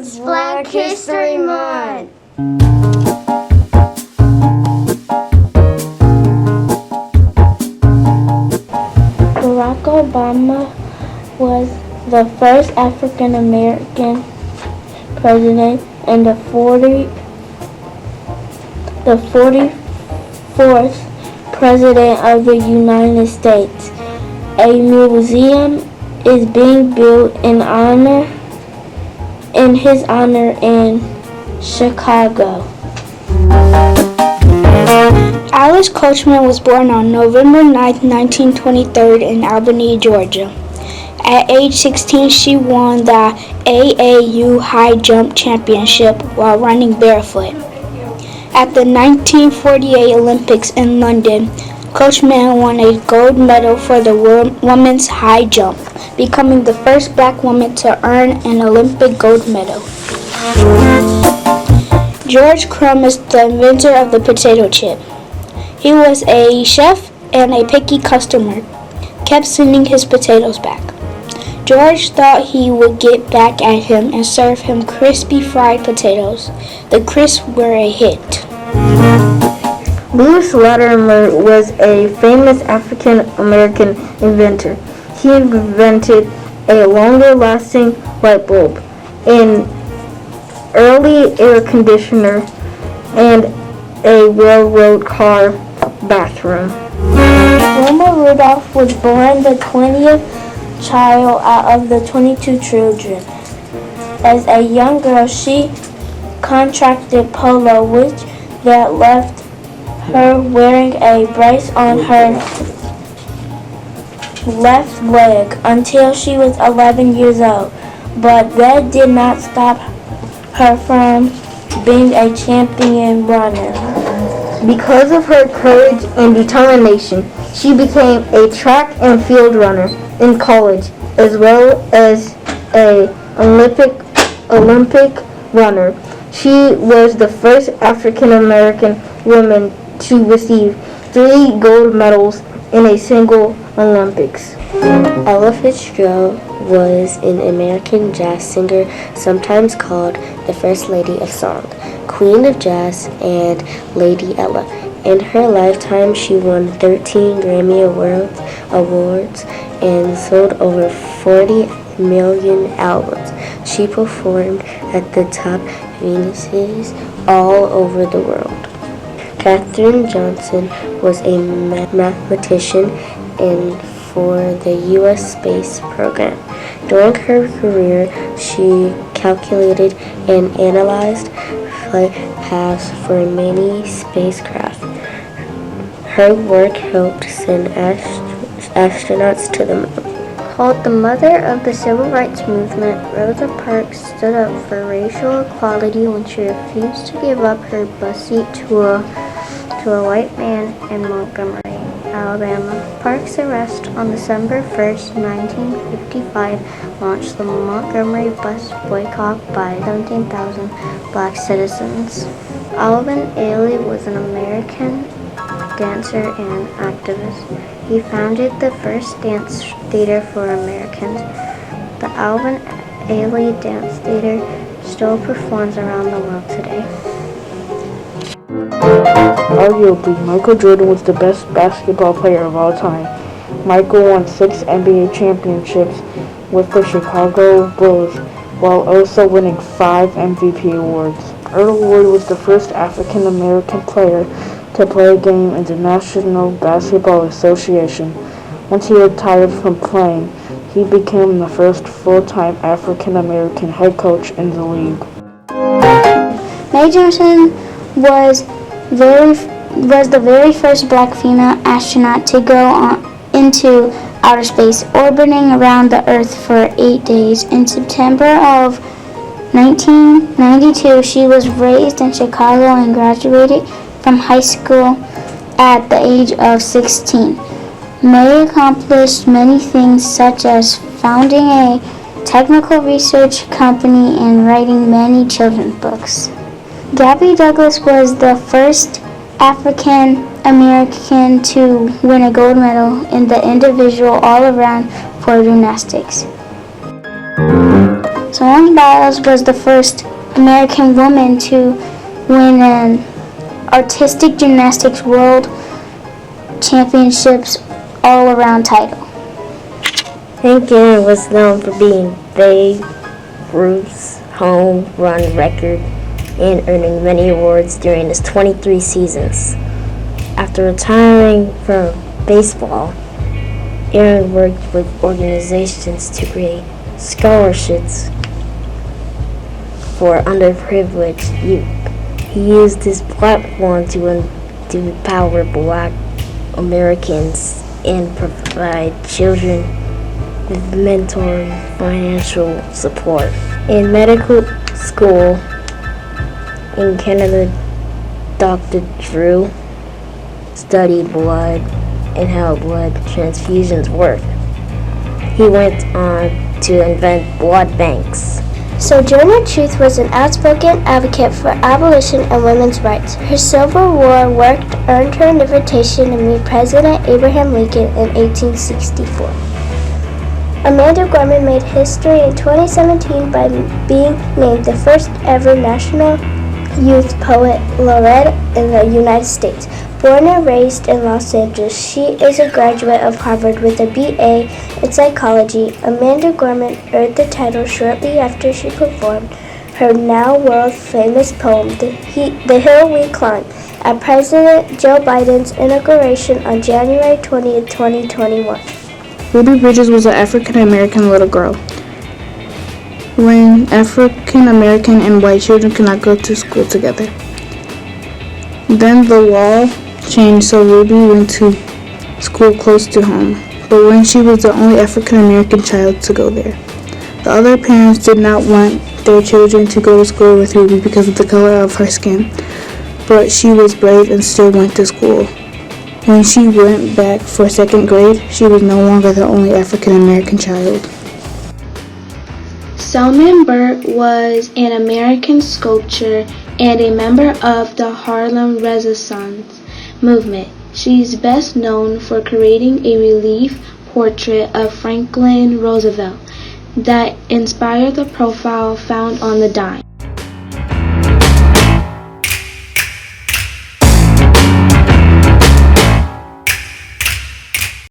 It's Black History Month. Barack Obama was the first African American president and the 44th president of the United States. A museum is being built in his honor in Chicago. Alice Coachman was born on November 9, 1923 in Albany, Georgia. At age 16, she won the AAU High Jump Championship while running barefoot. At the 1948 Olympics in London, Coachman won a gold medal for the women's high jump, becoming the first black woman to earn an Olympic gold medal. George Crumb is the inventor of the potato chip. He was a chef and a picky customer, kept sending his potatoes back. George thought he would get back at him and serve him crispy fried potatoes. The crisps were a hit. Lewis Latimer was a famous African American inventor. He invented a longer-lasting light bulb, an early air conditioner, and a railroad car bathroom. Wilma Rudolph was born the 20th child out of the 22 children. As a young girl, she contracted polio, which that left her wearing a brace on her left leg until she was 11 years old. But that did not stop her from being a champion runner. Because of her courage and determination, she became a track and field runner in college, as well as an Olympic runner. She was the first African American woman to receive 3 gold medals in a single Olympics. Ella Fitzgerald was an American jazz singer, sometimes called the First Lady of Song, Queen of Jazz, and Lady Ella. In her lifetime, she won 13 Grammy Awards and sold over 40 million albums. She performed at the top venues all over the world. Katherine Johnson was a mathematician for the U.S. space program. During her career, she calculated and analyzed flight paths for many spacecraft. Her work helped send astronauts to the moon. Called the mother of the civil rights movement, Rosa Parks stood up for racial equality when she refused to give up her bus seat to a white man in Montgomery, Alabama. Parks' arrest on December 1st, 1955 launched the Montgomery bus boycott by 17,000 black citizens. Alvin Ailey was an American dancer and activist. He founded the first dance theater for Americans. The Alvin Ailey Dance Theater still performs around the world today. Arguably, Michael Jordan was the best basketball player of all time. Michael won 6 NBA championships with the Chicago Bulls, while also winning 5 MVP awards. Earl Ward was the first African American player to play a game in the National Basketball Association. Once he retired from playing, he became the first full-time African American head coach in the league. Mae Jemison was the very first black female astronaut to go into outer space, orbiting around the Earth for 8 days. In September of 1992, she was raised in Chicago and graduated from high school at the age of 16. Mae accomplished many things, such as founding a technical research company and writing many children's books. Gabby Douglas was the first African American to win a gold medal in the individual all-around for gymnastics. Simone Biles was the first American woman to win an artistic gymnastics world championships all-around title. Hank Aaron was known for being Babe Ruth's home run record and earning many awards during his 23 seasons. After retiring from baseball, Aaron worked with organizations to create scholarships for underprivileged youth. He used his platform to empower Black Americans and provide children with mentoring financial support. In medical school in Canada, Dr. Drew studied blood and how blood transfusions work. He went on to invent blood banks. Sojourner Truth was an outspoken advocate for abolition and women's rights. Her Civil War work earned her an invitation to meet President Abraham Lincoln in 1864. Amanda Gorman made history in 2017 by being named the first ever National Youth Poet Laureate in the United States. Born and raised in Los Angeles, she is a graduate of Harvard with a BA in psychology. Amanda Gorman earned the title shortly after she performed her now world-famous poem, The Hill We Climb, at President Joe Biden's inauguration on January 20th, 2021. Ruby Bridges was an African-American little girl. When African-American and white children could not go to school together. Then the law changed, so Ruby went to school close to home. But when she was the only African-American child to go there, the other parents did not want their children to go to school with Ruby because of the color of her skin. But she was brave and still went to school. When she went back for second grade, she was no longer the only African-American child. Selma Burt was an American sculptor and a member of the Harlem Renaissance movement. She's best known for creating a relief portrait of Franklin Roosevelt that inspired the profile found on the dime.